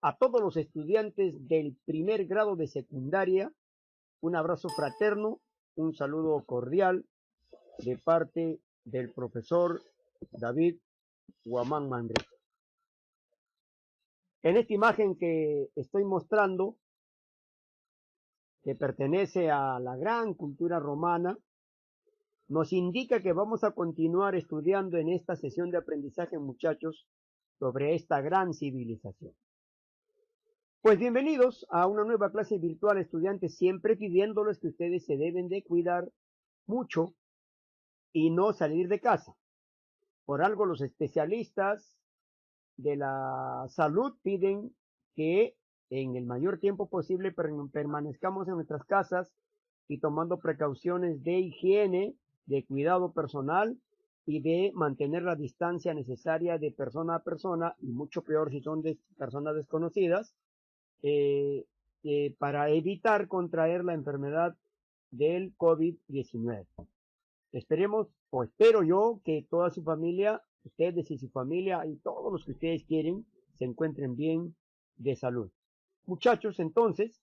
A todos los estudiantes del primer grado de secundaria, un abrazo fraterno, un saludo cordial de parte del profesor David Guamán Manrique. En esta imagen que estoy mostrando, que pertenece a la gran cultura romana, nos indica que vamos a continuar estudiando en esta sesión de aprendizaje, muchachos, sobre esta gran civilización. Pues bienvenidos a una nueva clase virtual, estudiantes, siempre pidiéndoles que ustedes se deben de cuidar mucho y no salir de casa. Por algo los especialistas de la salud piden que en el mayor tiempo posible permanezcamos en nuestras casas y tomando precauciones de higiene, de cuidado personal y de mantener la distancia necesaria de persona a persona, y mucho peor si son de personas desconocidas, para evitar contraer la enfermedad del COVID-19. Esperemos, o espero yo, que toda su familia, ustedes y su familia y todos los que ustedes quieren, se encuentren bien de salud. Muchachos, entonces,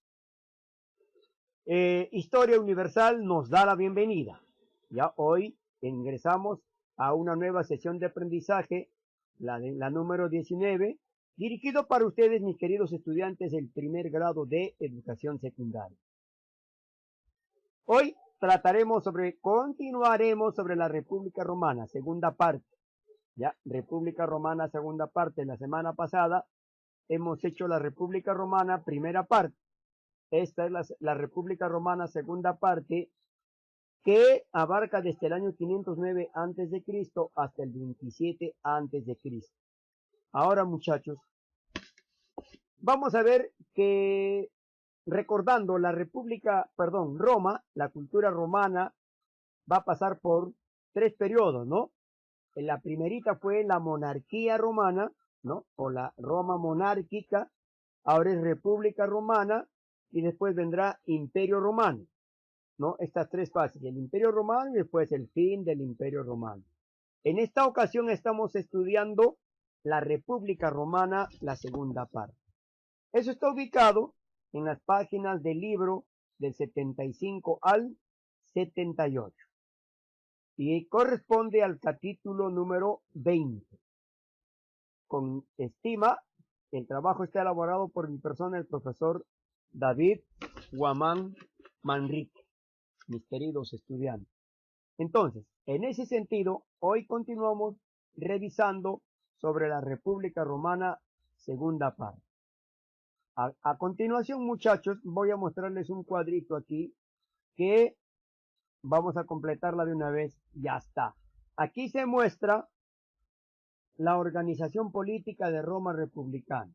Historia Universal nos da la bienvenida. Ya hoy ingresamos a una nueva sesión de aprendizaje, la número 19, dirigido para ustedes, mis queridos estudiantes del primer grado de educación secundaria. Hoy continuaremos sobre la República Romana, segunda parte. Ya, República Romana, segunda parte. La semana pasada hemos hecho la República Romana, primera parte. Esta es la República Romana, segunda parte, que abarca desde el año 509 a.C. hasta el 27 a.C. Ahora, muchachos, vamos a ver que, recordando Roma, la cultura romana va a pasar por tres periodos, ¿no? En la primerita fue la monarquía romana, ¿no? O la Roma monárquica, ahora es República Romana y después vendrá Imperio Romano, ¿no? Estas tres fases, el Imperio Romano y después el fin del Imperio Romano. En esta ocasión estamos estudiando la República Romana, la segunda parte. Eso está ubicado en las páginas del libro del 75 al 78 y corresponde al capítulo número 20. Con estima, el trabajo está elaborado por mi persona, el profesor David Guamán Manrique, mis queridos estudiantes. Entonces, en ese sentido, hoy continuamos revisando sobre la República Romana, segunda parte. A continuación, muchachos, voy a mostrarles un cuadrito aquí que vamos a completarla de una vez. Ya está. Aquí se muestra la organización política de Roma republicana.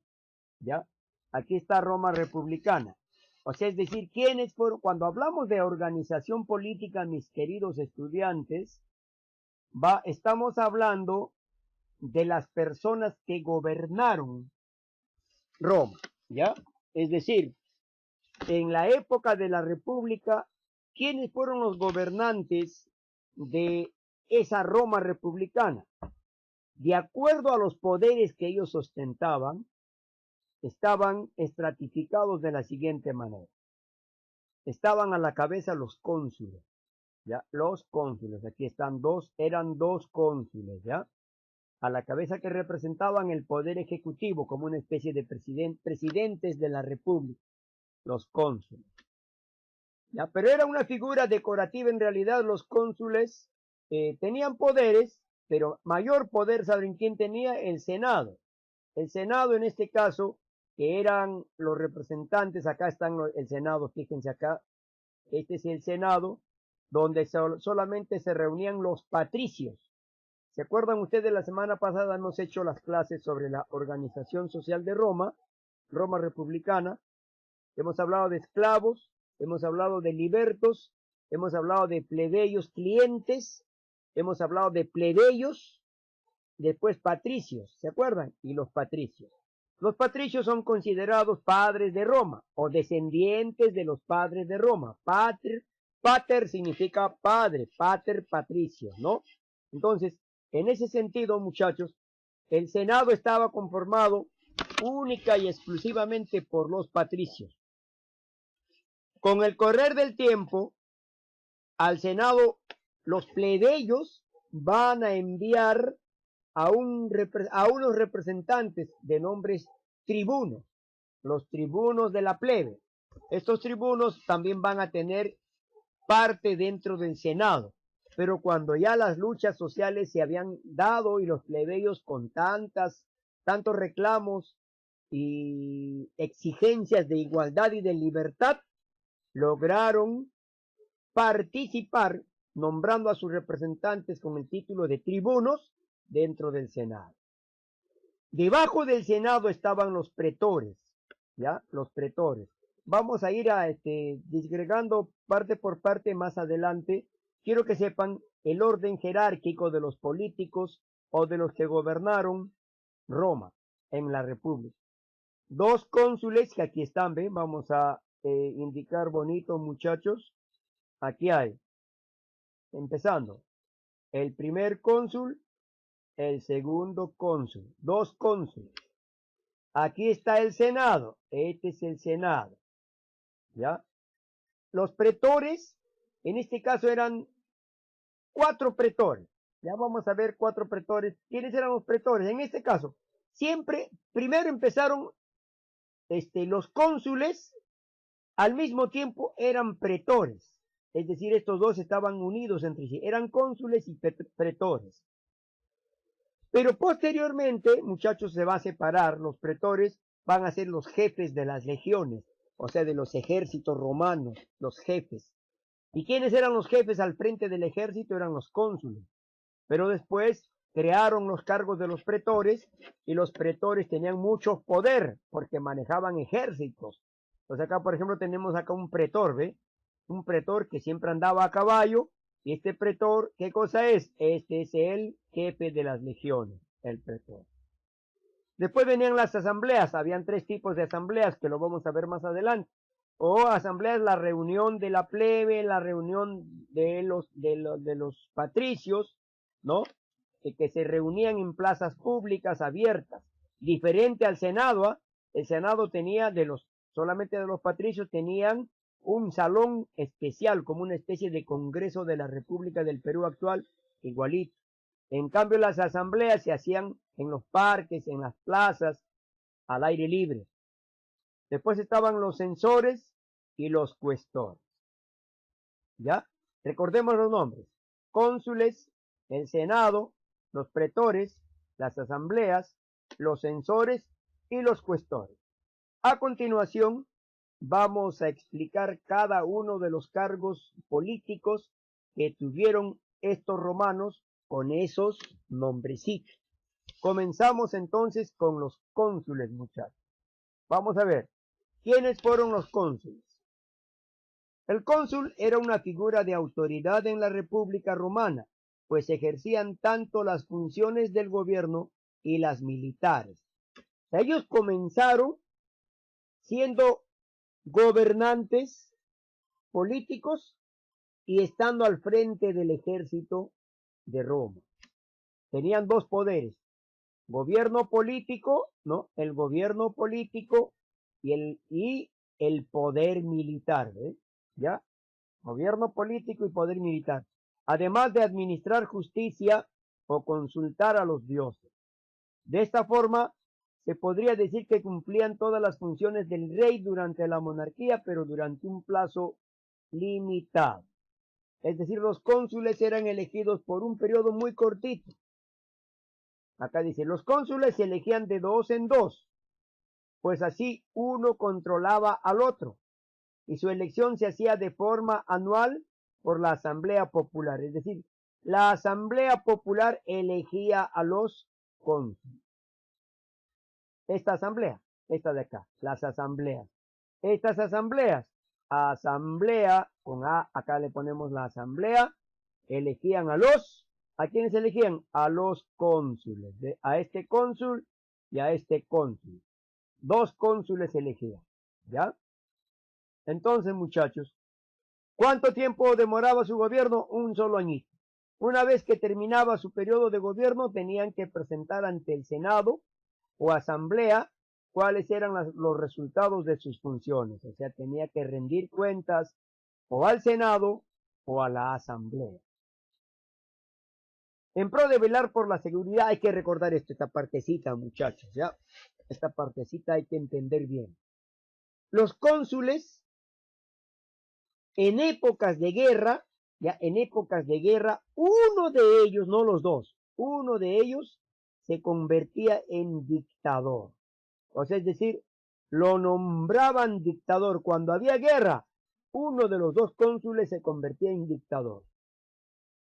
¿Ya? Aquí está Roma republicana. O sea, es decir, ¿quiénes fueron? Cuando hablamos de organización política, mis queridos estudiantes, estamos hablando de las personas que gobernaron Roma. ¿Ya? Es decir, en la época de la República, ¿quiénes fueron los gobernantes de esa Roma republicana? De acuerdo a los poderes que ellos ostentaban, estaban estratificados de la siguiente manera. Estaban a la cabeza los cónsules, ¿ya? Los cónsules, aquí están eran dos cónsules, ¿ya? A la cabeza, que representaban el poder ejecutivo como una especie de presidentes de la república, los cónsules. ¿Ya? Pero era una figura decorativa en realidad. Los cónsules tenían poderes, pero mayor poder, ¿saben quién tenía? El Senado. El Senado, en este caso, que eran los representantes, acá están el Senado, fíjense acá, este es el Senado, donde solamente se reunían los patricios. ¿Se acuerdan ustedes? La semana pasada hemos hecho las clases sobre la organización social de Roma, Roma republicana. Hemos hablado de esclavos, hemos hablado de libertos, hemos hablado de plebeyos clientes, hemos hablado de plebeyos, después patricios, ¿se acuerdan? Y los patricios. Los patricios son considerados padres de Roma o descendientes de los padres de Roma. Pater significa padre, pater patricio, ¿no? Entonces, en ese sentido, muchachos, el Senado estaba conformado única y exclusivamente por los patricios. Con el correr del tiempo, al Senado, los plebeyos van a enviar a unos representantes de nombres tribunos, los tribunos de la plebe. Estos tribunos también van a tener parte dentro del Senado, pero cuando ya las luchas sociales se habían dado y los plebeyos con tantos reclamos y exigencias de igualdad y de libertad, lograron participar nombrando a sus representantes con el título de tribunos dentro del Senado. Debajo del Senado estaban los pretores, ¿ya? Los pretores. Vamos a ir disgregando parte por parte más adelante. Quiero que sepan el orden jerárquico de los políticos o de los que gobernaron Roma en la República. Dos cónsules que aquí están, ¿ven? Vamos a indicar bonito, muchachos. Aquí hay, empezando, el primer cónsul, el segundo cónsul, dos cónsules. Aquí está el Senado, este es el Senado, ¿ya? Los pretores, en este caso eran 4 pretores, ya vamos a ver 4 pretores. ¿Quiénes eran los pretores? En este caso, primero empezaron los cónsules, al mismo tiempo eran pretores. Es decir, estos dos estaban unidos entre sí, eran cónsules y pretores. Pero posteriormente, muchachos, se va a separar, los pretores van a ser los jefes de las legiones, o sea, de los ejércitos romanos, los jefes. ¿Y quiénes eran los jefes al frente del ejército? Eran los cónsules. Pero después crearon los cargos de los pretores, y los pretores tenían mucho poder, porque manejaban ejércitos. Entonces acá, por ejemplo, tenemos acá un pretor, ¿ve? Un pretor que siempre andaba a caballo, y este pretor, ¿qué cosa es? Este es el jefe de las legiones, el pretor. Después venían las asambleas, habían 3 tipos de asambleas, que lo vamos a ver más adelante. O asambleas, la reunión de la plebe, la reunión de los patricios, ¿no? Que se reunían en plazas públicas abiertas, diferente al Senado, ¿eh? El Senado tenía solamente de los patricios tenían un salón especial, como una especie de Congreso de la República del Perú actual, igualito. En cambio, las asambleas se hacían en los parques, en las plazas, al aire libre. Después estaban los censores y los cuestores. ¿Ya? Recordemos los nombres. Cónsules, el Senado, los pretores, las asambleas, los censores y los cuestores. A continuación, vamos a explicar cada uno de los cargos políticos que tuvieron estos romanos con esos nombrecitos. Comenzamos entonces con los cónsules, muchachos. Vamos a ver, ¿quiénes fueron los cónsules? El cónsul era una figura de autoridad en la República Romana, pues ejercían tanto las funciones del gobierno y las militares. Ellos comenzaron siendo gobernantes políticos y estando al frente del ejército de Roma. Tenían 2 poderes, gobierno político, ¿no? El gobierno político y el poder militar, ¿eh? ¿Ya? Gobierno político y poder militar, además de administrar justicia o consultar a los dioses. De esta forma, se podría decir que cumplían todas las funciones del rey durante la monarquía, pero durante un plazo limitado. Es decir, los cónsules eran elegidos por un periodo muy cortito. Acá dice, los cónsules se elegían de 2 en 2, pues así uno controlaba al otro, y su elección se hacía de forma anual por la Asamblea Popular. Es decir, la Asamblea Popular elegía a los cónsules. Esta asamblea, esta de acá, las asambleas. Estas asambleas, asamblea, con A, acá le ponemos la asamblea, elegían ¿a quiénes elegían? A los cónsules, a este cónsul y a este cónsul. 2 cónsules elegían, ¿ya? Entonces, muchachos, ¿cuánto tiempo demoraba su gobierno? Un solo añito. Una vez que terminaba su periodo de gobierno, tenían que presentar ante el Senado o asamblea cuáles eran los resultados de sus funciones. O sea, tenía que rendir cuentas o al Senado o a la Asamblea. En pro de velar por la seguridad, hay que recordar esto, esta partecita, muchachos, ¿ya? Esta partecita hay que entender bien. Los cónsules, en épocas de guerra, ya en épocas de guerra, uno de ellos, no los dos, uno de ellos se convertía en dictador. O sea, es decir, lo nombraban dictador. Cuando había guerra, uno de los dos cónsules se convertía en dictador.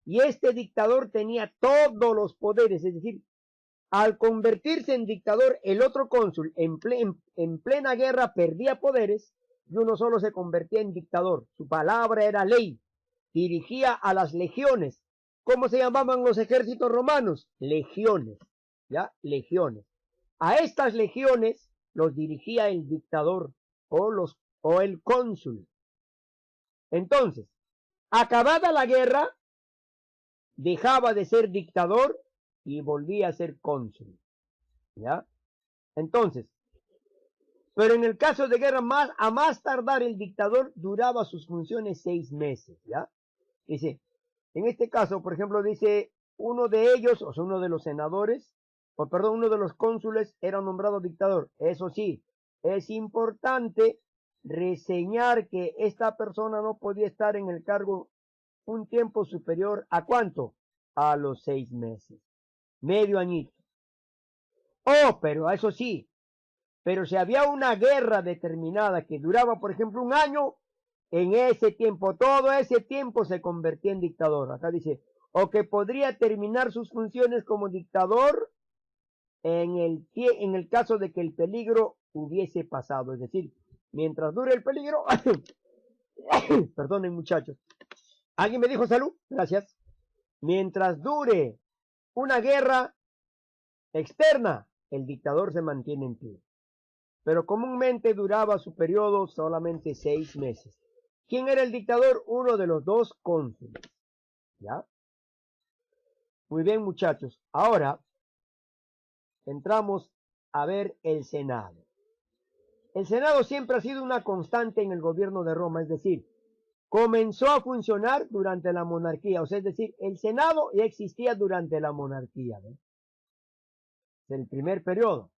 Y este dictador tenía todos los poderes, es decir, al convertirse en dictador, el otro cónsul en plena guerra perdía poderes y uno solo se convertía en dictador. Su palabra era ley. Dirigía a las legiones. ¿Cómo se llamaban los ejércitos romanos? Legiones. ¿Ya? Legiones. A estas legiones los dirigía el dictador o el cónsul. Entonces, acabada la guerra, dejaba de ser dictador y volvía a ser cónsul. ¿Ya? Entonces, pero en el caso de guerra, a más tardar el dictador duraba sus funciones 6 meses. ¿Ya? Dice, en este caso, por ejemplo, dice, uno de ellos, o sea, uno de los senadores, o perdón, uno de los cónsules era nombrado dictador. Eso sí, es importante reseñar que esta persona no podía estar en el cargo un tiempo superior ¿a cuánto? A los 6 meses. Medio añito. Oh, pero eso sí, pero si había una guerra determinada que duraba, por ejemplo, un año, en ese tiempo, todo ese tiempo se convertía en dictador. Acá dice, o que podría terminar sus funciones como dictador en el caso de que el peligro hubiese pasado. Es decir, mientras dure el peligro, perdonen muchachos, ¿alguien me dijo salud? Gracias. Mientras dure una guerra externa, el dictador se mantiene en pie. Pero comúnmente duraba su periodo solamente 6 meses. ¿Quién era el dictador? Uno de los dos cónsules. ¿Ya? Muy bien, muchachos. Ahora entramos a ver el Senado. El Senado siempre ha sido una constante en el gobierno de Roma, es decir, comenzó a funcionar durante la monarquía, o sea, es decir, el Senado ya existía durante la monarquía, ¿no? El primer periodo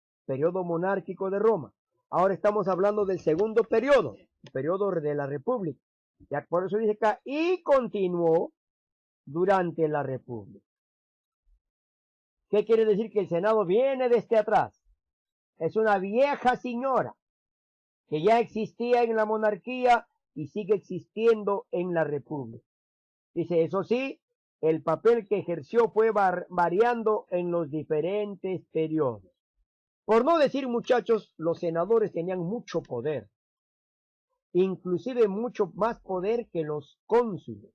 monárquico de Roma. Ahora estamos hablando del segundo periodo, el periodo de la República. Ya por eso dice acá, y continuó durante la República. ¿Qué quiere decir? Que el Senado viene desde atrás. Es una vieja señora que ya existía en la monarquía y sigue existiendo en la República. Dice, eso sí, el papel que ejerció fue variando en los diferentes periodos. Por no decir, muchachos, los senadores tenían mucho poder, inclusive mucho más poder que los cónsules.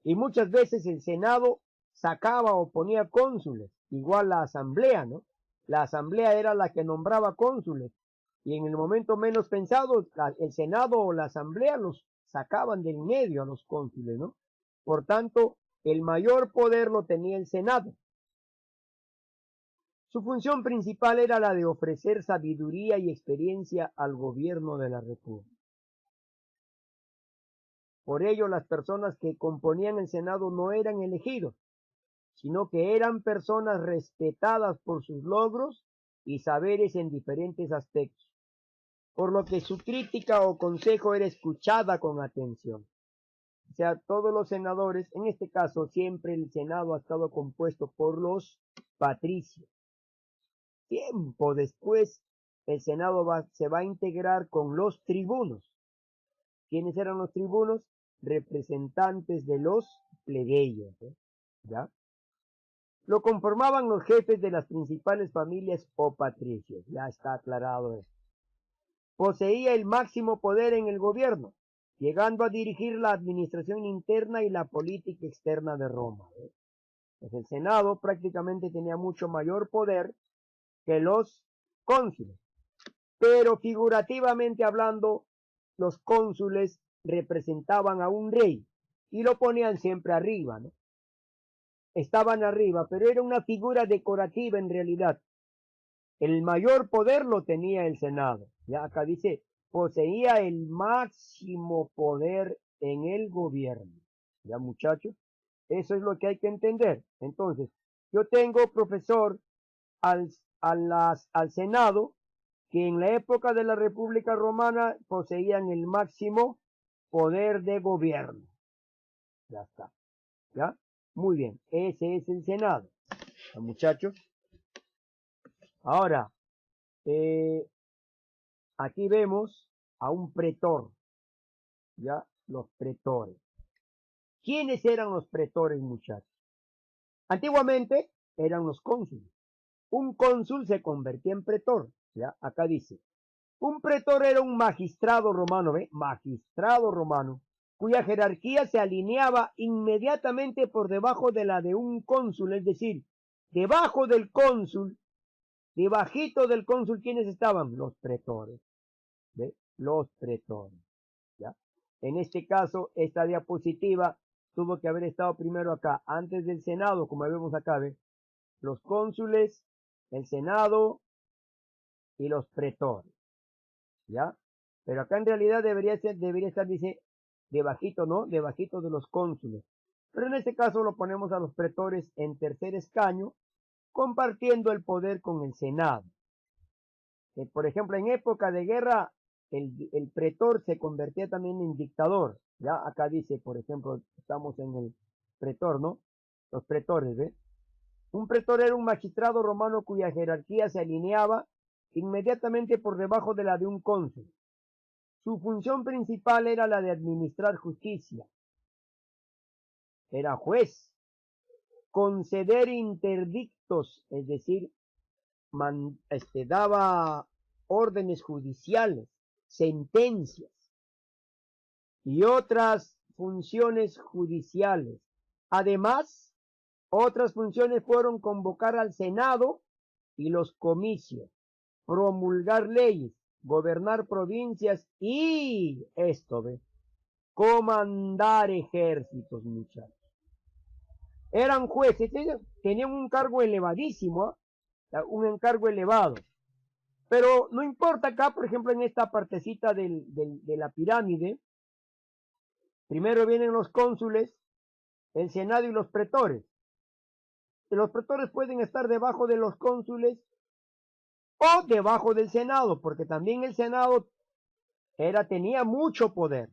Y muchas veces el Senado sacaba o ponía cónsules, igual la asamblea, ¿no? La asamblea era la que nombraba cónsules, y en el momento menos pensado, el Senado o la asamblea los sacaban del medio a los cónsules, ¿no? Por tanto, el mayor poder lo tenía el Senado. Su función principal era la de ofrecer sabiduría y experiencia al gobierno de la República. Por ello, las personas que componían el Senado no eran elegidos, sino que eran personas respetadas por sus logros y saberes en diferentes aspectos, por lo que su crítica o consejo era escuchada con atención. O sea, todos los senadores, en este caso siempre el Senado ha estado compuesto por los patricios. Tiempo después, el Senado se va a integrar con los tribunos. ¿Quiénes eran los tribunos? Representantes de los plebeyos, ¿ya? Lo conformaban los jefes de las principales familias o patricios. Ya está aclarado esto. Poseía el máximo poder en el gobierno, llegando a dirigir la administración interna y la política externa de Roma. Pues el Senado prácticamente tenía mucho mayor poder que los cónsules, pero figurativamente hablando, los cónsules representaban a un rey y lo ponían siempre arriba, ¿no? Estaban arriba, pero era una figura decorativa en realidad. El mayor poder lo tenía el Senado. Ya acá dice, poseía el máximo poder en el gobierno. Ya, muchachos, eso es lo que hay que entender. Entonces, yo tengo, profesor, al, al Senado, que en la época de la República Romana poseían el máximo poder de gobierno. Ya está. ¿Ya? Muy bien. Ese es el Senado. ¿Ya, muchachos? Ahora, aquí vemos a un pretor. ¿Ya? Los pretores. ¿Quiénes eran los pretores, muchachos? Antiguamente eran los cónsules. Un cónsul se convertía en pretor. ¿Ya? Acá dice. Un pretor era un magistrado romano, ¿ve? Magistrado romano, cuya jerarquía se alineaba inmediatamente por debajo de la de un cónsul, es decir, debajo del cónsul, debajito del cónsul, ¿quiénes estaban? Los pretores, ¿ve? Los pretores, ¿ya? En este caso, esta diapositiva tuvo que haber estado primero acá, antes del Senado, como vemos acá, ¿ve? Los cónsules, el Senado y los pretores. ¿Ya? Pero acá en realidad debería estar, dice, debajito, ¿no? Debajito de los cónsules. Pero en este caso lo ponemos a los pretores en tercer escaño, compartiendo el poder con el Senado. Por ejemplo, en época de guerra, el pretor se convertía también en dictador. Ya acá dice, por ejemplo, estamos en el pretor, ¿no? Los pretores, ¿ve? Un pretor era un magistrado romano cuya jerarquía se alineaba inmediatamente por debajo de la de un cónsul. Su función principal era la de administrar justicia. Era juez, conceder interdictos, es decir, daba órdenes judiciales, sentencias y otras funciones judiciales. Además, otras funciones fueron convocar al Senado y los comicios, promulgar leyes, gobernar provincias y esto, ¿ve? Comandar ejércitos, muchachos. Eran jueces, ellos tenían un cargo elevadísimo, ¿eh? Un encargo elevado. Pero no importa acá, por ejemplo, en esta partecita de la pirámide, primero vienen los cónsules, el senado y los pretores. Y los pretores pueden estar debajo de los cónsules o debajo del senado, porque también el senado tenía mucho poder.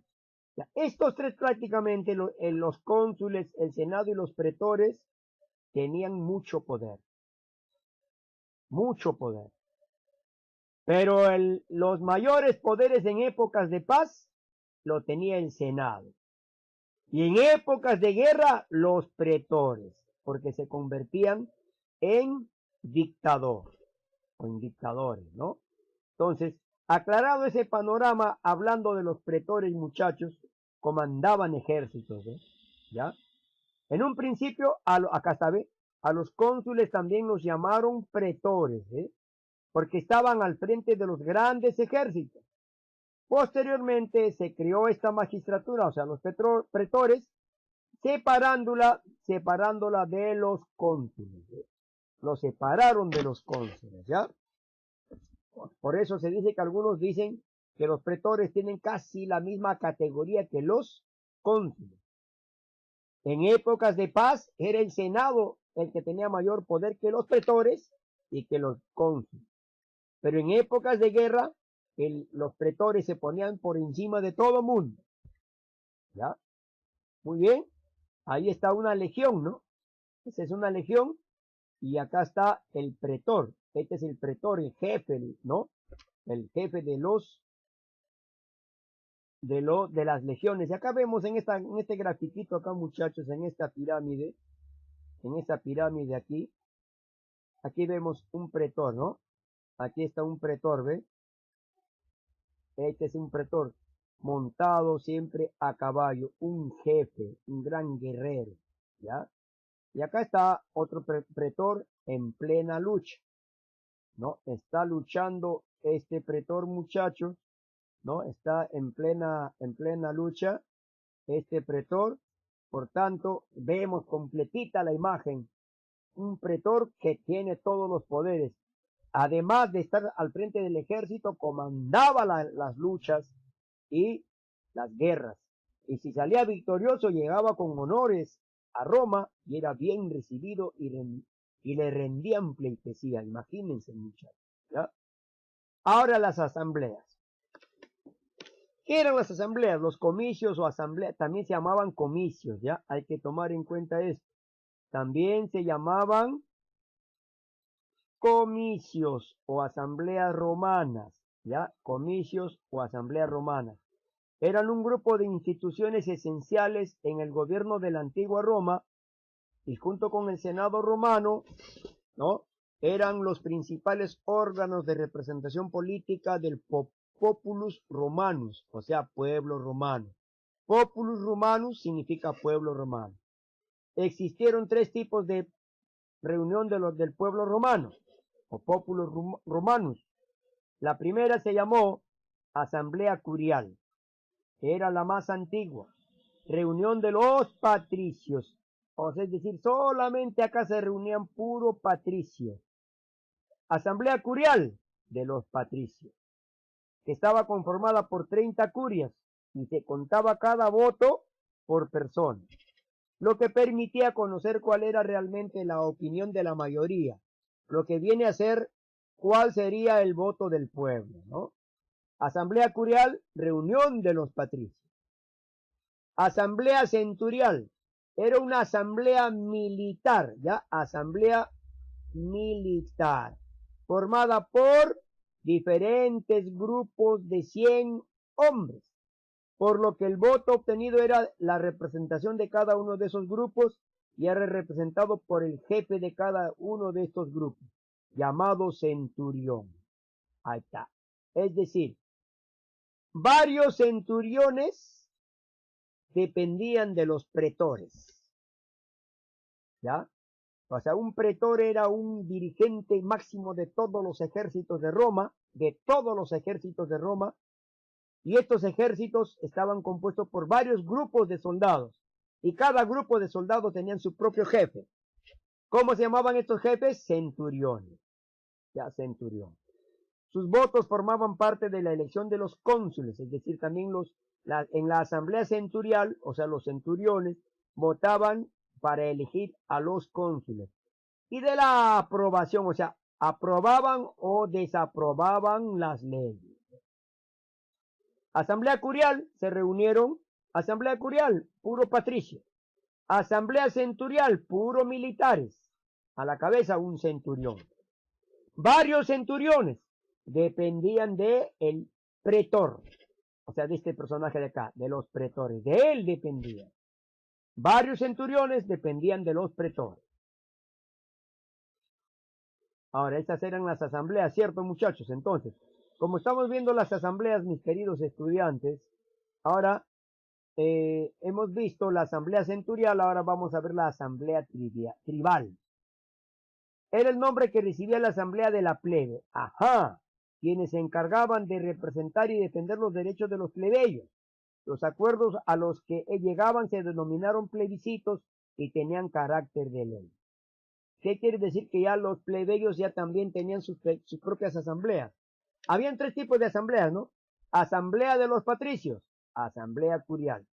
Estos tres prácticamente, los cónsules, el senado y los pretores, tenían mucho poder. Mucho poder. Pero los mayores poderes en épocas de paz lo tenía el senado. Y en épocas de guerra, los pretores, porque se convertían en dictadores, o en dictadores, ¿no? Entonces, aclarado ese panorama, hablando de los pretores, muchachos, comandaban ejércitos, ¿eh? ¿Ya? En un principio, acá está, ¿ve? A los cónsules también los llamaron pretores, ¿eh? Porque estaban al frente de los grandes ejércitos. Posteriormente se creó esta magistratura, o sea, los pretores, separándola de los cónsules, ¿eh? Los separaron de los cónsules, ¿ya? Por eso se dice que algunos dicen que los pretores tienen casi la misma categoría que los cónsules. En épocas de paz era el Senado el que tenía mayor poder que los pretores y que los cónsules. Pero en épocas de guerra, los pretores se ponían por encima de todo mundo. ¿Ya? Muy bien. Ahí está una legión, ¿no? Esa es una legión. Y acá está el pretor. Este es el pretor, el jefe, ¿no? El jefe de las legiones. Y acá vemos en este grafiquito acá, muchachos, en esta pirámide aquí vemos un pretor, ¿no? Aquí está un pretor, ¿ve? Este es un pretor montado siempre a caballo, un jefe, un gran guerrero, ¿ya? Y acá está otro pretor en plena lucha, ¿no? Está luchando este pretor, muchachos, ¿no? Está en plena lucha este pretor. Por tanto, vemos completita la imagen. Un pretor que tiene todos los poderes. además de estar al frente del ejército, comandaba las luchas y las guerras. Y si salía victorioso, llegaba con honores a Roma y era bien recibido y le rendían pleitesía. Imagínense, muchachos. ¿Ya? Ahora las asambleas. ¿Qué eran las asambleas? Los comicios o asambleas también se llamaban comicios, ¿ya? Hay que tomar en cuenta esto. También se llamaban comicios o asambleas romanas, ¿ya? Comicios o asambleas romanas. Eran un grupo de instituciones esenciales en el gobierno de la antigua Roma y junto con el Senado romano, ¿no? Eran los principales órganos de representación política del populus romanus, o sea, pueblo romano. Populus romanus significa pueblo romano. Existieron tres tipos de reunión del pueblo romano, o populus romanus. La primera se llamó asamblea curial, que era la más antigua, reunión de los patricios, o sea, es decir, solamente acá se reunían puro patricios. Asamblea curial de los patricios, que estaba conformada por 30 curias y se contaba cada voto por persona, lo que permitía conocer cuál era realmente la opinión de la mayoría, lo que viene a ser cuál sería el voto del pueblo, ¿no? Asamblea curial, reunión de los patricios. Asamblea centurial, era una asamblea militar, ¿ya? Asamblea militar, formada por diferentes grupos de 100 hombres, por lo que el voto obtenido era la representación de cada uno de esos grupos y era representado por el jefe de cada uno de estos grupos, llamado centurión. Ahí está. Es decir, varios centuriones dependían de los pretores, ¿ya? O sea, un pretor era un dirigente máximo de todos los ejércitos de Roma, y estos ejércitos estaban compuestos por varios grupos de soldados, y cada grupo de soldados tenían su propio jefe. ¿Cómo se llamaban estos jefes? Centuriones. Ya, centurión. Sus votos formaban parte de la elección de los cónsules, es decir, también en la asamblea centurial, o sea, los centuriones, votaban para elegir a los cónsules. Y de la aprobación, o sea, aprobaban o desaprobaban las leyes. Asamblea curial, se reunieron, asamblea curial, puro patricio. Asamblea centurial, puro militares. A la cabeza un centurión. Varios centuriones dependían de el pretor, o sea, de este personaje de acá, de los pretores. De él dependían. Varios centuriones dependían de los pretores. Ahora, estas eran las asambleas, ¿cierto, muchachos? Entonces, como estamos viendo las asambleas, mis queridos estudiantes, ahora hemos visto la asamblea centurial, ahora vamos a ver la asamblea tribal. Era el nombre que recibía la asamblea de la plebe. Ajá, quienes se encargaban de representar y defender los derechos de los plebeyos. Los acuerdos a los que llegaban se denominaron plebiscitos y tenían carácter de ley. ¿Qué quiere decir? Que ya los plebeyos ya también tenían sus propias asambleas. Habían tres tipos de asambleas, ¿no? Asamblea de los patricios, asamblea curial.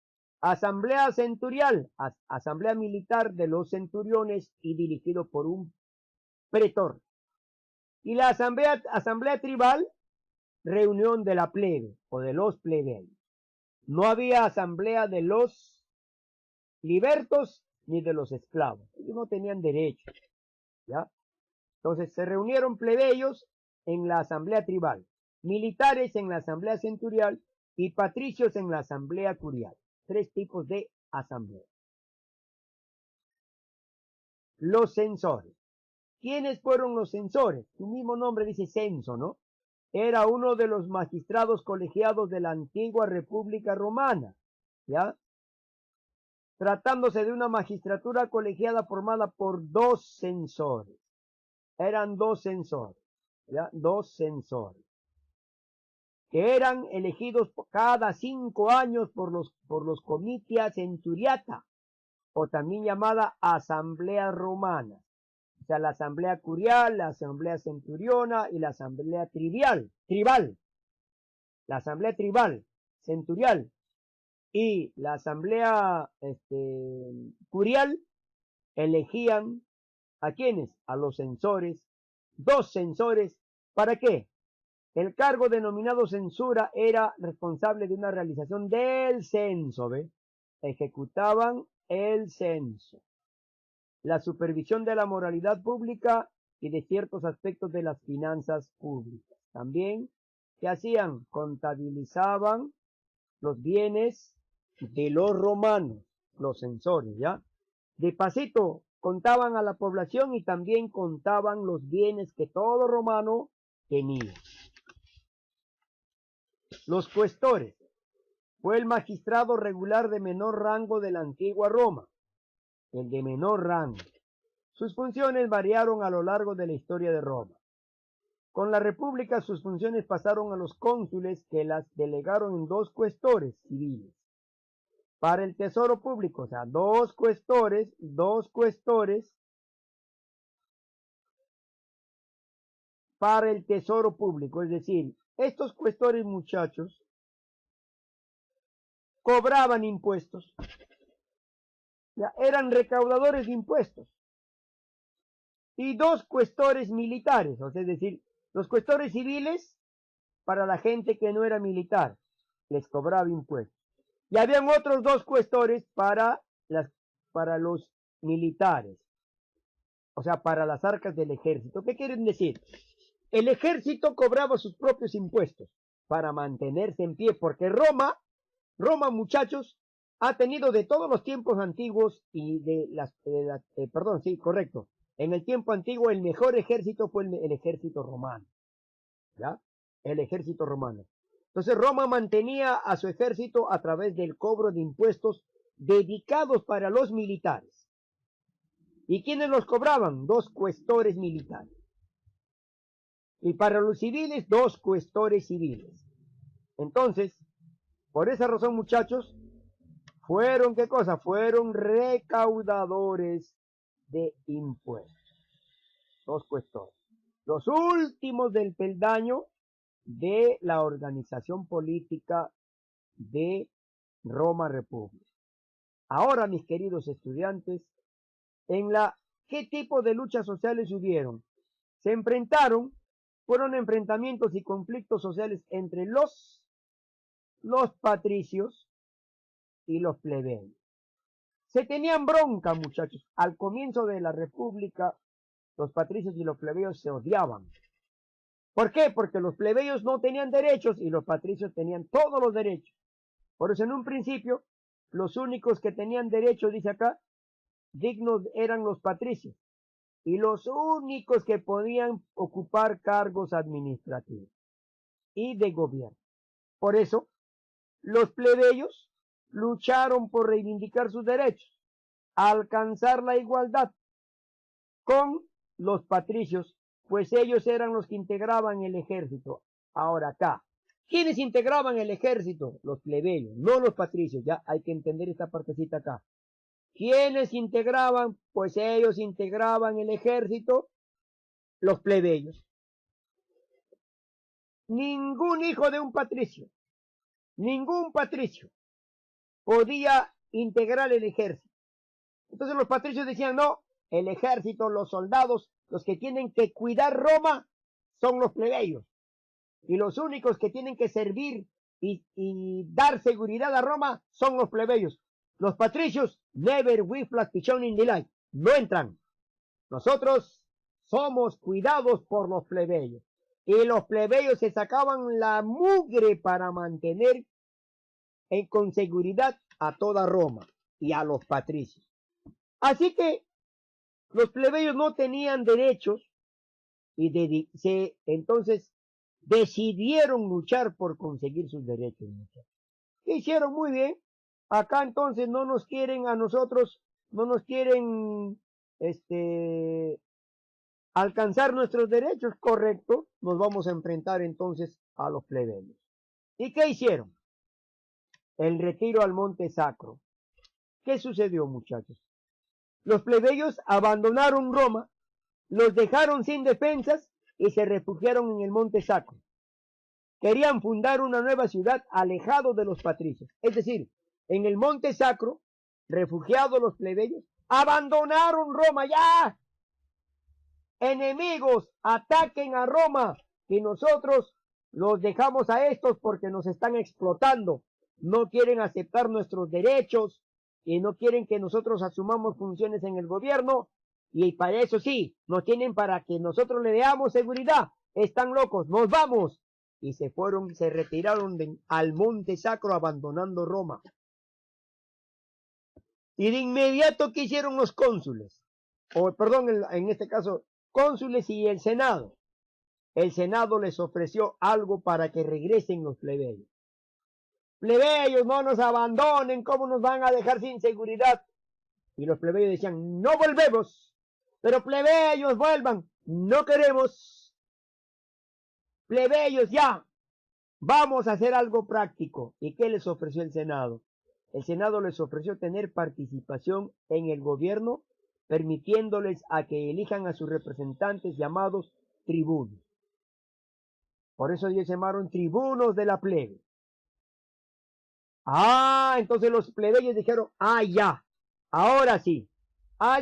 Asamblea centurial, asamblea militar de los centuriones y dirigido por un pretor. Y la asamblea tribal, reunión de la plebe o de los plebeyos. No había asamblea de los libertos ni de los esclavos. Ellos no tenían derecho, ¿ya? Entonces se reunieron plebeyos en la asamblea tribal, militares en la asamblea centurial y patricios en la asamblea curial. Tres tipos de asamblea. Los censores. ¿Quiénes fueron los censores? Su mismo nombre dice censo, ¿no? Era uno de los magistrados colegiados de la antigua República Romana, ¿ya? Tratándose de una magistratura colegiada formada por dos censores. Eran dos censores, ¿ya? Dos censores, que eran elegidos cada 5 años por los comitia centuriata, o también llamada asamblea romana. sea, la asamblea curial, la asamblea centuriona y la asamblea tribal. La asamblea tribal, centurial y la asamblea curial elegían ¿a quiénes? A los censores, 2 censores. ¿Para qué? El cargo denominado censura era responsable de una realización del censo, ¿ve? Ejecutaban el censo. La supervisión de la moralidad pública y de ciertos aspectos de las finanzas públicas. También, ¿qué hacían? Contabilizaban los bienes de los romanos, los censores, ¿ya? De pasito, contaban a la población y también contaban los bienes que todo romano tenía. Los cuestores fue el magistrado regular de menor rango de la antigua Roma, el de menor rango. Sus funciones variaron a lo largo de la historia de Roma. Con la República sus funciones pasaron a los cónsules, que las delegaron en 2 cuestores civiles. Para el tesoro público, o sea, 2 cuestores para el tesoro público, es decir, estos cuestores, muchachos, cobraban impuestos, ya, eran recaudadores de impuestos, y 2 cuestores militares, o sea, es decir, los cuestores civiles para la gente que no era militar, les cobraba impuestos, y habían otros 2 cuestores para los militares, o sea, para las arcas del ejército. ¿Qué quieren decir? El ejército cobraba sus propios impuestos para mantenerse en pie, porque Roma, muchachos, ha tenido de todos los tiempos antiguos y correcto. En el tiempo antiguo el mejor ejército fue el ejército romano, ¿ya? El ejército romano. Entonces Roma mantenía a su ejército a través del cobro de impuestos dedicados para los militares. ¿Y quiénes los cobraban? 2 cuestores militares. Y para los civiles, 2 cuestores civiles. Entonces, por esa razón, muchachos, fueron, ¿qué cosa? Fueron recaudadores de impuestos. 2 cuestores. Los últimos del peldaño de la organización política de Roma República. Ahora, mis queridos estudiantes, ¿qué tipo de luchas sociales hubieron? Se enfrentaron, fueron enfrentamientos y conflictos sociales entre los patricios y los plebeyos. Se tenían bronca, muchachos. Al comienzo de la República, los patricios y los plebeyos se odiaban. ¿Por qué? Porque los plebeyos no tenían derechos y los patricios tenían todos los derechos. Por eso en un principio, los únicos que tenían derechos, dice acá, dignos eran los patricios. Y los únicos que podían ocupar cargos administrativos y de gobierno. Por eso, los plebeyos lucharon por reivindicar sus derechos, alcanzar la igualdad con los patricios, pues ellos eran los que integraban el ejército. Ahora acá, ¿quiénes integraban el ejército? Los plebeyos, no los patricios. Ya hay que entender esta partecita acá. ¿Quiénes integraban? Pues ellos integraban el ejército, los plebeyos. Ningún hijo de un patricio, ningún patricio podía integrar el ejército. Entonces los patricios decían, no, el ejército, los soldados, los que tienen que cuidar Roma son los plebeyos. Y los únicos que tienen que servir y dar seguridad a Roma son los plebeyos. Los patricios, never we flat pichón in the light, no entran. Nosotros somos cuidados por los plebeyos. Y los plebeyos se sacaban la mugre para mantener con seguridad a toda Roma y a los patricios. Así que los plebeyos no tenían derechos y entonces decidieron luchar por conseguir sus derechos. ¿Qué hicieron? Muy bien. Acá entonces no nos quieren a nosotros, no nos quieren alcanzar nuestros derechos, correcto, nos vamos a enfrentar entonces a los plebeyos. ¿Y qué hicieron? El retiro al Monte Sacro. ¿Qué sucedió, muchachos? Los plebeyos abandonaron Roma los dejaron sin defensas y se refugiaron en el Monte Sacro. Querían fundar una nueva ciudad alejado de los patricios. Es decir, en el Monte Sacro, refugiados los plebeyos, abandonaron Roma ya. Enemigos, ataquen a Roma, y nosotros los dejamos a estos porque nos están explotando. No quieren aceptar nuestros derechos y no quieren que nosotros asumamos funciones en el gobierno. Y para eso sí, nos tienen para que nosotros le demos seguridad. Están locos, nos vamos. Y se fueron, se retiraron al Monte Sacro abandonando Roma. Y de inmediato, ¿qué hicieron los cónsules? O perdón, en este caso, cónsules y el Senado. El Senado les ofreció algo para que regresen los plebeyos. Plebeyos, no nos abandonen, ¿cómo nos van a dejar sin seguridad? Y los plebeyos decían, no volvemos, pero plebeyos vuelvan, no queremos. Plebeyos, ya, vamos a hacer algo práctico. ¿Y qué les ofreció el Senado? El Senado les ofreció tener participación en el gobierno, permitiéndoles a que elijan a sus representantes llamados tribunos. Por eso ellos se llamaron tribunos de la plebe. Entonces los plebeyos dijeron, ya, ahora sí.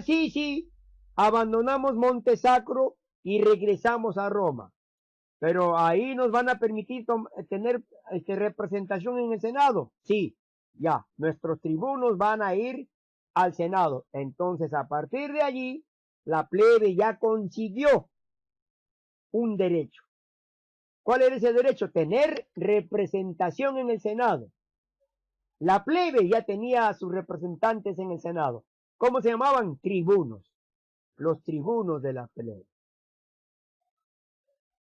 Sí, abandonamos Monte Sacro y regresamos a Roma. Pero ahí nos van a permitir tener representación en el Senado. Sí, ya, nuestros tribunos van a ir al Senado. Entonces, a partir de allí, la plebe ya consiguió un derecho. ¿Cuál era ese derecho? Tener representación en el Senado. La plebe ya tenía a sus representantes en el Senado. ¿Cómo se llamaban? Tribunos. Los tribunos de la plebe.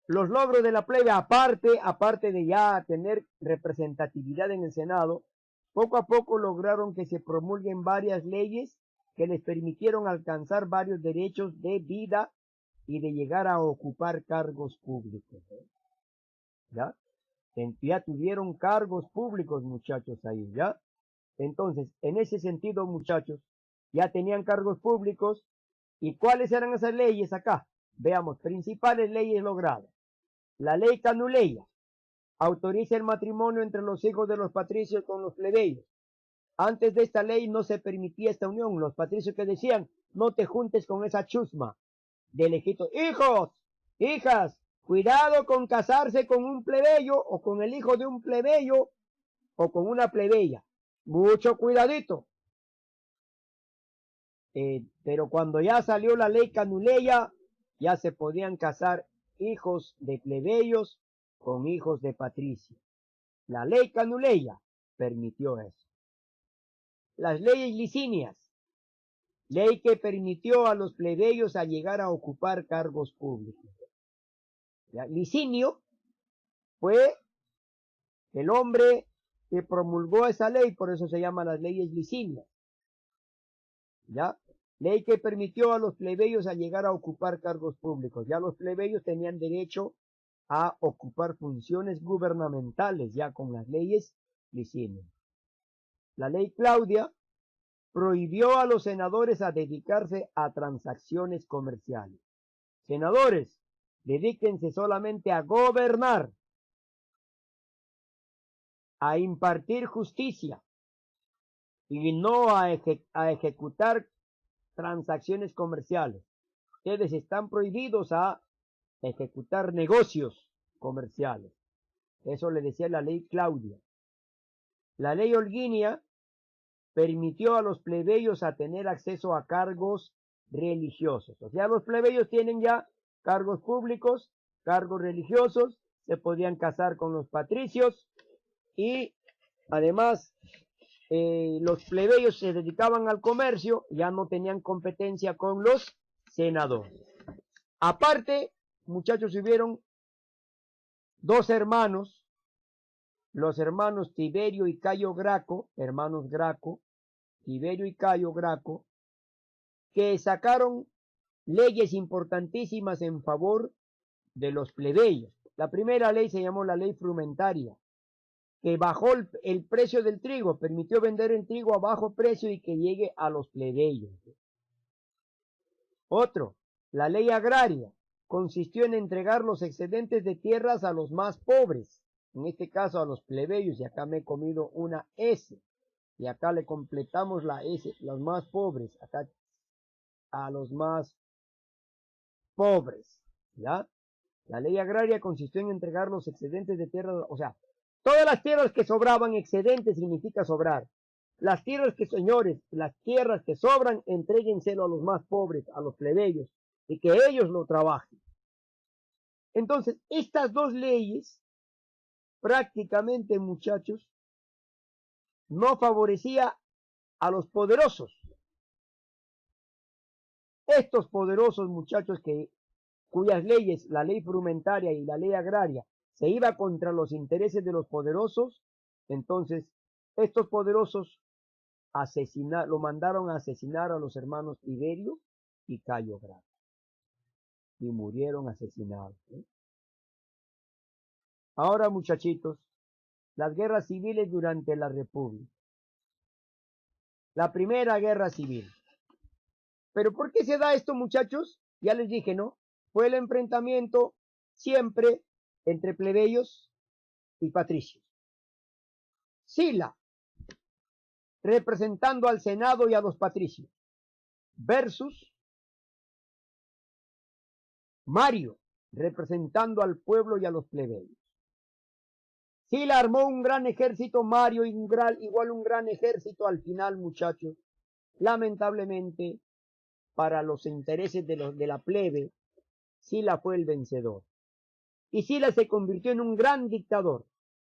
Los logros de la plebe, aparte de ya tener representatividad en el Senado, poco a poco lograron que se promulguen varias leyes que les permitieron alcanzar varios derechos de vida y de llegar a ocupar cargos públicos. ¿Ya? Ya tuvieron cargos públicos, muchachos, ahí, ¿ya? Entonces, en ese sentido, muchachos, ya tenían cargos públicos. ¿Y cuáles eran esas leyes acá? Veamos, principales leyes logradas. La ley Canuleia autoriza el matrimonio entre los hijos de los patricios con los plebeyos. Antes de esta ley no se permitía esta unión. Los patricios que decían, no te juntes con esa chusma del Egipto. Hijos, hijas, cuidado con casarse con un plebeyo o con el hijo de un plebeyo o con una plebeya. Mucho cuidadito. Pero cuando ya salió la ley Canuleia, ya se podían casar hijos de plebeyos con hijos de patricios. La ley Canuleia permitió eso. Las leyes licinias, ley que permitió a los plebeyos a llegar a ocupar cargos públicos. ¿Ya? Licinio fue el hombre que promulgó esa ley, por eso se llaman las leyes licinias. ¿Ya? Ley que permitió a los plebeyos a llegar a ocupar cargos públicos. Ya los plebeyos tenían derecho a ocupar funciones gubernamentales, ya con las leyes licinias. La ley Claudia prohibió a los senadores a dedicarse a transacciones comerciales. Senadores, dedíquense solamente a gobernar, a impartir justicia y no a ejecutar transacciones comerciales. Ustedes están prohibidos a ejecutar negocios comerciales. Eso le decía la ley Claudia. La ley Holguinia permitió a los plebeyos a tener acceso a cargos religiosos. O sea, los plebeyos tienen ya cargos públicos, cargos religiosos, se podían casar con los patricios y además los plebeyos se dedicaban al comercio, ya no tenían competencia con los senadores. Aparte, muchachos, hubieron dos hermanos, los hermanos Tiberio y Cayo Graco, hermanos Graco, Tiberio y Cayo Graco, que sacaron leyes importantísimas en favor de los plebeyos. La primera ley se llamó la ley frumentaria, que bajó el precio del trigo, permitió vender el trigo a bajo precio y que llegue a los plebeyos. Otro, La ley agraria consistió en entregar los excedentes de tierras a los más pobres, en este caso a los plebeyos, y acá me he comido una S, y acá le completamos la S, los más pobres, acá a los más pobres, ¿ya? La ley agraria consistió en entregar los excedentes de tierras, o sea, todas las tierras que sobraban, excedente significa sobrar. Las tierras que, señores, las tierras que sobran, entréguenselo a los más pobres, a los plebeyos, y que ellos lo trabajen. Entonces, estas dos leyes, prácticamente, muchachos, no favorecía a los poderosos. Estos poderosos muchachos cuyas leyes, la ley frumentaria y la ley agraria, se iba contra los intereses de los poderosos, entonces estos poderosos lo mandaron a asesinar a los hermanos Tiberio y Cayo Graco, y murieron asesinados. Ahora, muchachitos, las guerras civiles durante la República. La primera guerra civil. ¿Pero por qué se da esto, muchachos? Ya les dije, ¿no? Fue el enfrentamiento siempre entre plebeyos y patricios. Sila, representando al Senado y a los patricios, versus Mario, representando al pueblo y a los plebeyos. Sila armó un gran ejército, Mario igual un gran ejército. Al final, muchachos, lamentablemente, para los intereses de la plebe, Sila fue el vencedor. Y Sila se convirtió en un gran dictador,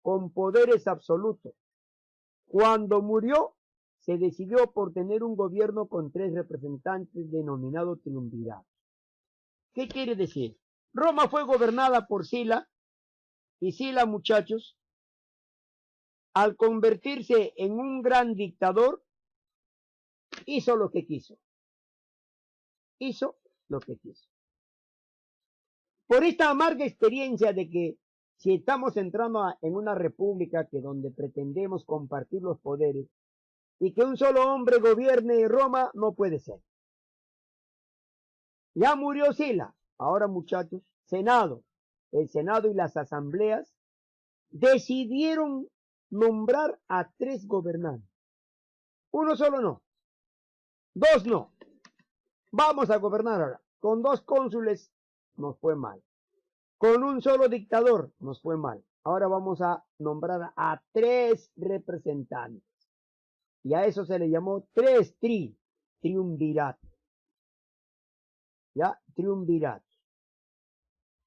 con poderes absolutos. Cuando murió, se decidió por tener un gobierno con 3 representantes denominado triunvirato. ¿Qué quiere decir? Roma fue gobernada por Sila, y Sila, muchachos, al convertirse en un gran dictador, hizo lo que quiso. Hizo lo que quiso. Por esta amarga experiencia de que si estamos entrando en una república donde pretendemos compartir los poderes y que un solo hombre gobierne Roma, no puede ser. Ya murió Sila. Ahora, muchachos, el Senado y las asambleas decidieron nombrar a 3 gobernantes. Uno solo no. 2 no. Vamos a gobernar ahora. Con 2 cónsules nos fue mal. Con un solo dictador nos fue mal. Ahora vamos a nombrar a 3 representantes. Y a eso se le llamó triunvirato. ¿Ya? Triunvirato.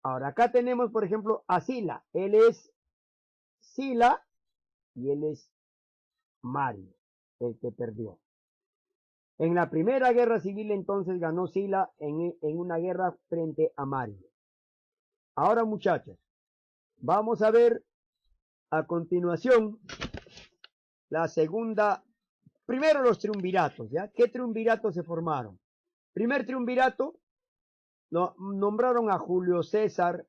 Ahora acá tenemos, por ejemplo, a Sila. Él es Sila y él es Mario, el que perdió. En la primera guerra civil entonces ganó Sila en una guerra frente a Mario. Ahora, muchachos, vamos a ver a continuación la segunda. Primero los triunviratos, ¿ya? ¿Qué triunviratos se formaron? Primer triunvirato, nombraron a Julio César,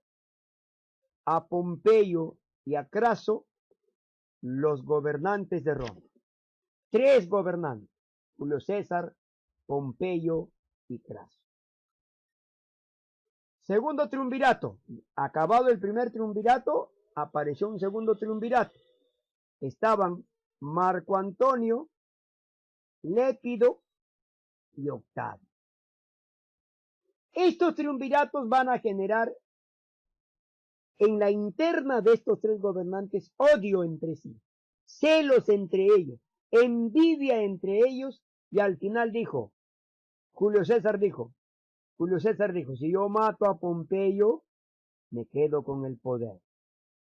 a Pompeyo y a Craso los gobernantes de Roma. 3 gobernantes, Julio César, Pompeyo y Craso. Segundo triunvirato, acabado el primer triunvirato, apareció un segundo triunvirato. Estaban Marco Antonio, Lépido y Octavio. Estos triunviratos van a generar en la interna de estos 3 gobernantes odio entre sí, celos entre ellos, envidia entre ellos, y al final Julio César dijo, si yo mato a Pompeyo, me quedo con el poder.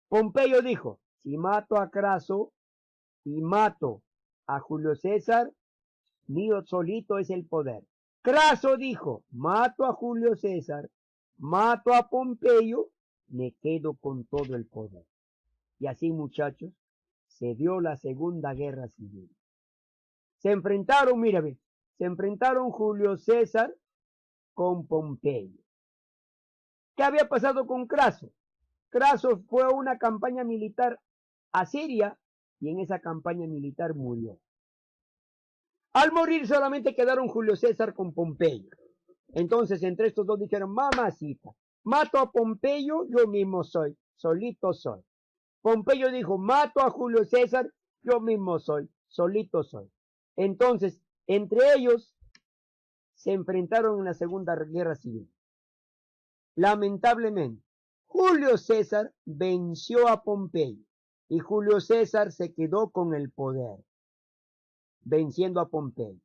Pompeyo dijo, si mato a Craso y mato a Julio César, mío solito es el poder. Craso dijo, mato a Julio César, mato a Pompeyo, me quedo con todo el poder. Y así, muchachos, se dio la Segunda Guerra Civil. Se enfrentaron Julio César con Pompeyo. ¿Qué había pasado con Craso? Craso fue a una campaña militar a Siria y en esa campaña militar murió. Al morir solamente quedaron Julio César con Pompeyo. Entonces entre estos dos dijeron, mamacita, mato a Pompeyo, yo mismo soy, solito soy. Pompeyo dijo, mato a Julio César, yo mismo soy, solito soy. Entonces, entre ellos se enfrentaron en la Segunda Guerra Civil. Lamentablemente, Julio César venció a Pompeyo y Julio César se quedó con el poder, venciendo a Pompeyo.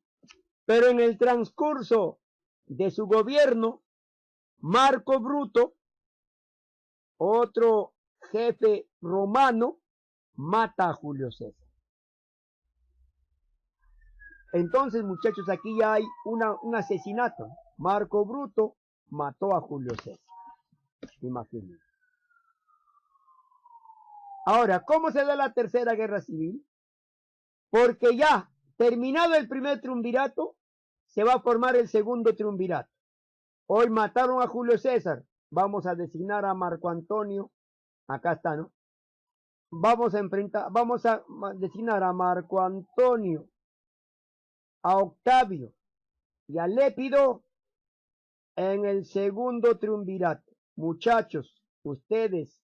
Pero en el transcurso de su gobierno, Marco Bruto, otro jefe romano, mata a Julio César. Entonces, muchachos, aquí ya hay un asesinato. Marco Bruto mató a Julio César. Imagínense. Ahora, ¿cómo se da la Tercera Guerra Civil? Porque ya, terminado el primer triunvirato, se va a formar el segundo triunvirato. Hoy mataron a Julio César. Vamos a designar a Marco Antonio. Acá está, ¿no? Vamos a designar a Marco Antonio, a Octavio y a Lépido en el segundo triunvirato. Muchachos, ustedes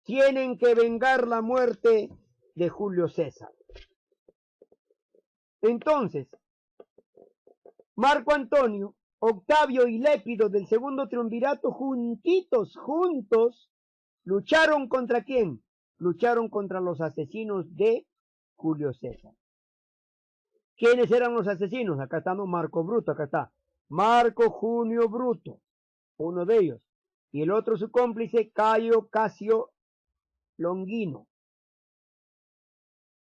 tienen que vengar la muerte de Julio César. Entonces, Marco Antonio, Octavio y Lépido del segundo triunvirato, juntos, lucharon contra ¿quién? Lucharon contra los asesinos de Julio César. ¿Quiénes eran los asesinos? Acá estamos, Marco Bruto, acá está. Marco Junio Bruto, uno de ellos. Y el otro su cómplice, Cayo Casio Longino.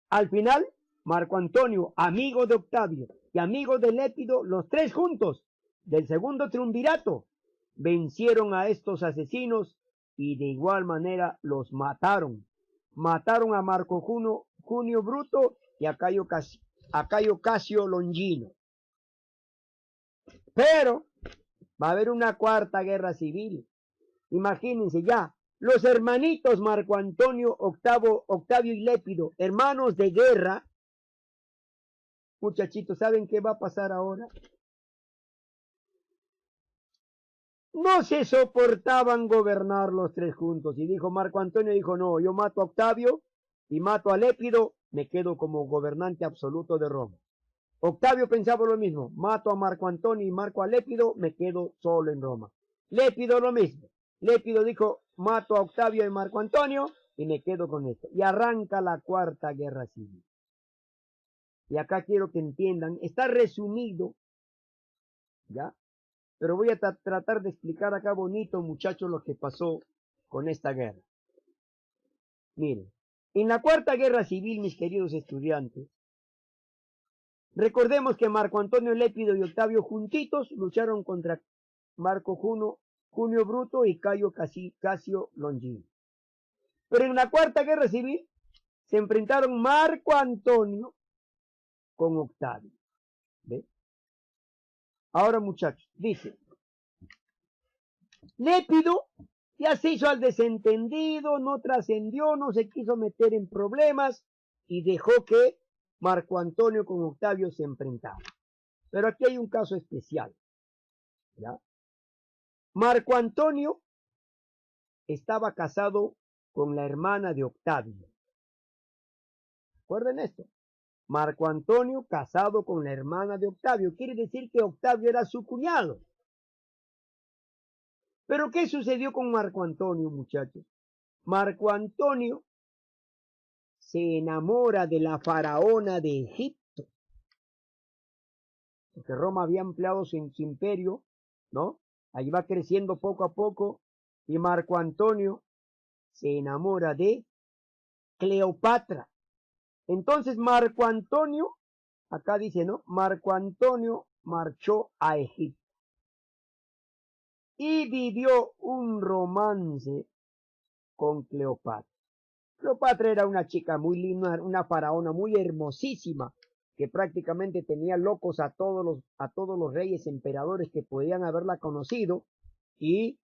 Al final, Marco Antonio, amigo de Octavio y amigo de Lépido, los tres juntos del segundo triunvirato, vencieron a estos asesinos y de igual manera los mataron. Mataron a Marco Junio Bruto y a Cayo Casio Longino. Pero va a haber una cuarta guerra civil. Imagínense ya, los hermanitos Marco Antonio, Octavio y Lépido, hermanos de guerra. Muchachitos, ¿saben qué va a pasar ahora? No se soportaban gobernar los tres juntos. Y dijo Marco Antonio, dijo, no, yo mato a Octavio y mato a Lépido, me quedo como gobernante absoluto de Roma. Octavio pensaba lo mismo, mato a Marco Antonio y marco a Lépido, me quedo solo en Roma. Lépido lo mismo. Lépido dijo, mato a Octavio y Marco Antonio y me quedo con esto. Y arranca la cuarta guerra civil. Y acá quiero que entiendan, está resumido, ¿ya? Pero voy a tratar de explicar acá bonito, muchachos, lo que pasó con esta guerra. Miren, en la cuarta guerra civil, mis queridos estudiantes, recordemos que Marco Antonio Lépido y Octavio juntitos lucharon contra Marco Junio Bruto y Cayo Casio Longino. Pero en la cuarta guerra civil se enfrentaron Marco Antonio con Octavio. ¿Ve? Ahora, muchachos, dice, Lépido ya se hizo al desentendido, no trascendió, no se quiso meter en problemas y dejó que Marco Antonio con Octavio se enfrentaran. Pero aquí hay un caso especial, ¿ya? Marco Antonio estaba casado con la hermana de Octavio. ¿Recuerden esto? Marco Antonio casado con la hermana de Octavio. Quiere decir que Octavio era su cuñado. Pero ¿qué sucedió con Marco Antonio, muchachos? Marco Antonio se enamora de la faraona de Egipto. Porque Roma había ampliado su imperio, ¿no? Allí va creciendo poco a poco. Y Marco Antonio se enamora de Cleopatra. Entonces Marco Antonio, acá dice, ¿no? Marco Antonio marchó a Egipto y vivió un romance con Cleopatra. Cleopatra era una chica muy linda, una faraona muy hermosísima, que prácticamente tenía locos a todos los reyes emperadores que podían haberla conocido, y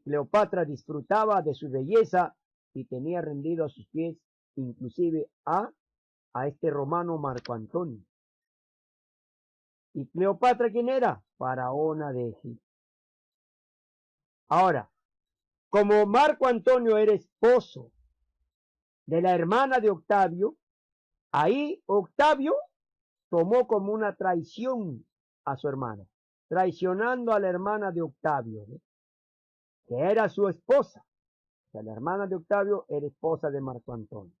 Cleopatra disfrutaba de su belleza y tenía rendido a sus pies inclusive a este romano Marco Antonio. ¿Y Cleopatra quién era? Faraona de Egipto. Ahora, como Marco Antonio era esposo de la hermana de Octavio, ahí Octavio tomó como una traición a su hermana, traicionando a la hermana de Octavio, ¿no? Que era su esposa. O sea, la hermana de Octavio era esposa de Marco Antonio.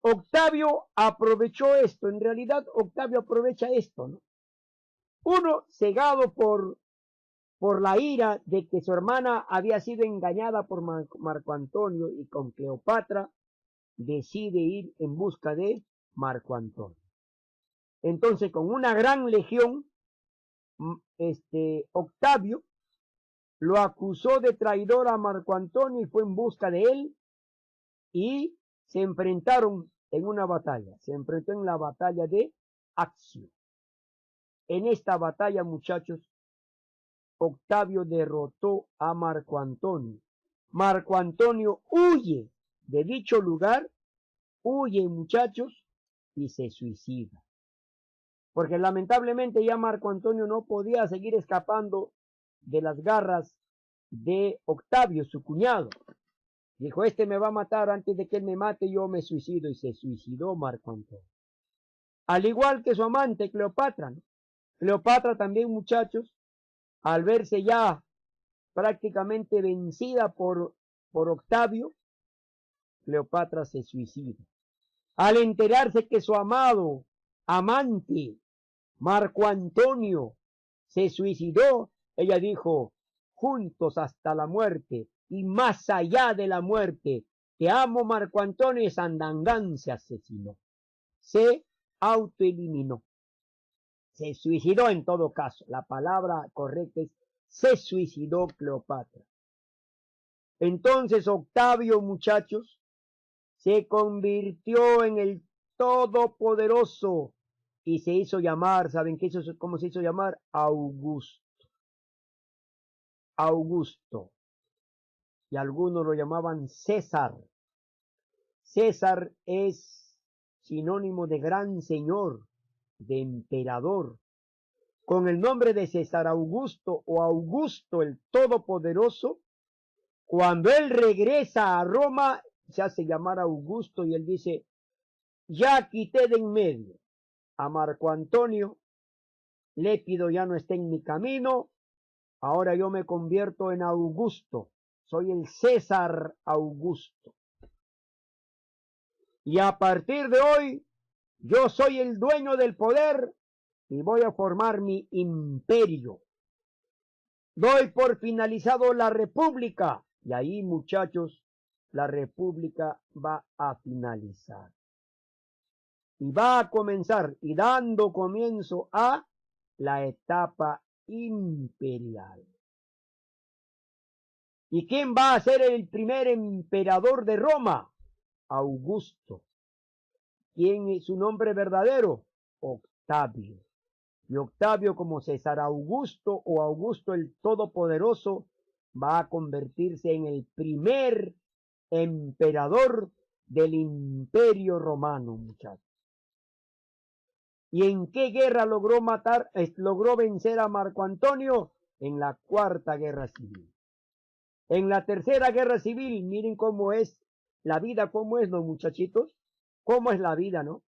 Octavio aprovechó esto, en realidad Octavio aprovecha esto, ¿no? Uno, cegado por la ira de que su hermana había sido engañada por Marco Antonio y con Cleopatra, decide ir en busca de Marco Antonio. Entonces, con una gran legión, Octavio lo acusó de traidor a Marco Antonio y fue en busca de él y se enfrentaron en una batalla. Se enfrentó en la batalla de Accio. En esta batalla, muchachos, Octavio derrotó a Marco Antonio. Marco Antonio huye de dicho lugar, huye, muchachos, y se suicida. Porque lamentablemente ya Marco Antonio no podía seguir escapando de las garras de Octavio, su cuñado. Dijo, este me va a matar, antes de que él me mate, yo me suicido. Y se suicidó Marco Antonio. Al igual que su amante Cleopatra, ¿no? Cleopatra también, muchachos, al verse ya prácticamente vencida por Octavio, Cleopatra se suicida. Al enterarse que su amado amante Marco Antonio se suicidó, ella dijo, juntos hasta la muerte y más allá de la muerte, te amo Marco Antonio, y Sandangán se asesinó. Se autoeliminó. Se suicidó en todo caso. La palabra correcta es se suicidó Cleopatra. Entonces Octavio, muchachos, se convirtió en el Todopoderoso y se hizo llamar, ¿saben qué cómo se hizo llamar? Augusto. Augusto. Y algunos lo llamaban César. César es sinónimo de gran señor, de emperador. Con el nombre de César Augusto o Augusto el Todopoderoso, cuando él regresa a Roma, se hace llamar Augusto y él dice, ya quité de en medio a Marco Antonio, Lépido ya no está en mi camino, ahora yo me convierto en Augusto, soy el César Augusto. Y a partir de hoy, yo soy el dueño del poder y voy a formar mi imperio. Doy por finalizado la república. Y ahí, muchachos, la república va a finalizar. Y va a comenzar, y dando comienzo a la etapa imperial. ¿Y quién va a ser el primer emperador de Roma? Augusto. ¿Quién es su nombre verdadero? Octavio. Y Octavio, como César Augusto o Augusto el Todopoderoso, va a convertirse en el primer emperador del Imperio Romano, muchachos. ¿Y en qué guerra logró vencer a Marco Antonio? En la Cuarta Guerra Civil. En la Tercera Guerra Civil, miren cómo es la vida, cómo es, ¿no, muchachitos? ¿Cómo es la vida, no?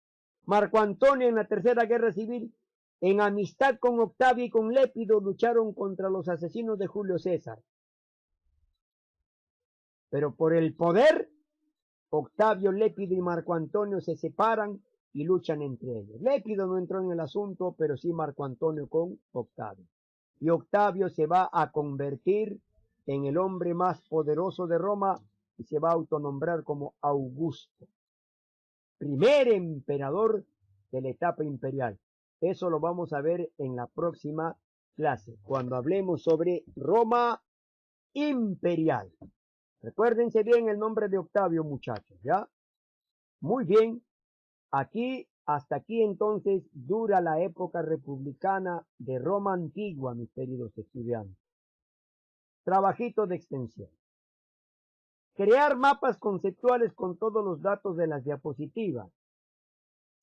Marco Antonio en la Tercera Guerra Civil, en amistad con Octavio y con Lépido, lucharon contra los asesinos de Julio César. Pero por el poder, Octavio, Lépido y Marco Antonio se separan y luchan entre ellos. Lépido no entró en el asunto, pero sí Marco Antonio con Octavio. Y Octavio se va a convertir en el hombre más poderoso de Roma y se va a autonombrar como Augusto, primer emperador de la etapa imperial. Eso lo vamos a ver en la próxima clase, cuando hablemos sobre Roma imperial. Recuérdense bien el nombre de Octavio, muchachos, ¿ya? Muy bien. Hasta aquí entonces dura la época republicana de Roma antigua, mis queridos estudiantes. Trabajito de extensión. Crear mapas conceptuales con todos los datos de las diapositivas.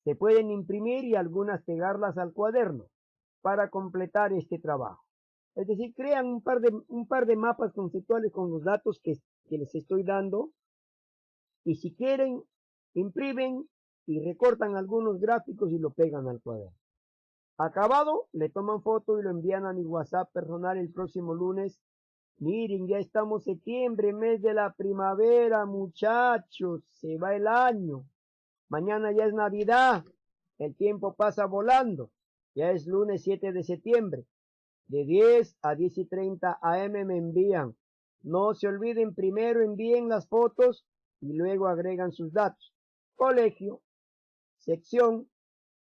Se pueden imprimir y algunas pegarlas al cuaderno. para completar este trabajo. Es decir, crean un par de mapas conceptuales con los datos que les estoy dando, y si quieren, imprimen y recortan algunos gráficos y lo pegan al cuaderno. Acabado, le toman foto y lo envían a mi WhatsApp personal el próximo lunes. Miren, ya estamos septiembre, mes de la primavera, muchachos, se va el año. Mañana ya es Navidad, el tiempo pasa volando. Ya es lunes 7 de septiembre. De 10 a 10:30 AM me envían. No se olviden, primero envíen las fotos y luego agregan sus datos. Colegio, sección,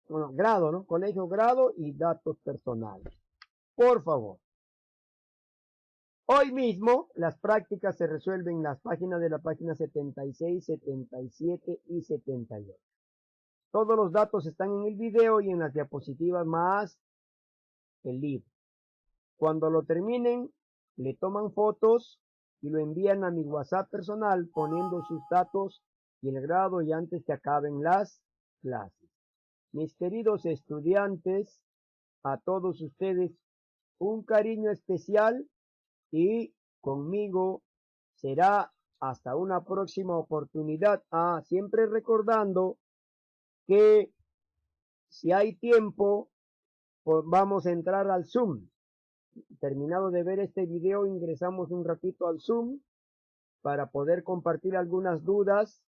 bueno, grado, ¿no? Colegio, grado y datos personales. Por favor. Hoy mismo las prácticas se resuelven en las páginas de la página 76, 77 y 78. Todos los datos están en el video y en las diapositivas más el libro. Cuando lo terminen, le toman fotos y lo envían a mi WhatsApp personal poniendo sus datos y el grado y antes que acaben las clases. Mis queridos estudiantes, a todos ustedes un cariño especial y conmigo será hasta una próxima oportunidad. Siempre recordando que si hay tiempo, pues vamos a entrar al Zoom. Terminado de ver este video, ingresamos un ratito al Zoom para poder compartir algunas dudas,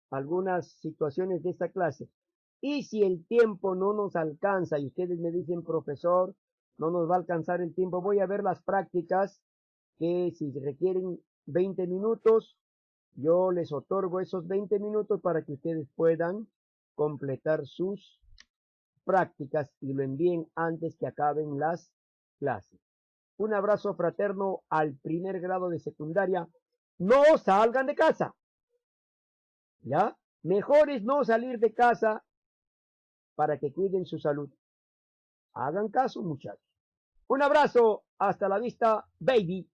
algunas situaciones de esta clase. Y si el tiempo no nos alcanza y ustedes me dicen, profesor, no nos va a alcanzar el tiempo, voy a ver las prácticas que si requieren 20 minutos, yo les otorgo esos 20 minutos para que ustedes puedan completar sus prácticas y lo envíen antes que acaben las clases. Un abrazo fraterno al primer grado de secundaria. No salgan de casa. ¿Ya? Mejor es no salir de casa para que cuiden su salud. Hagan caso, muchachos. Un abrazo. Hasta la vista, baby.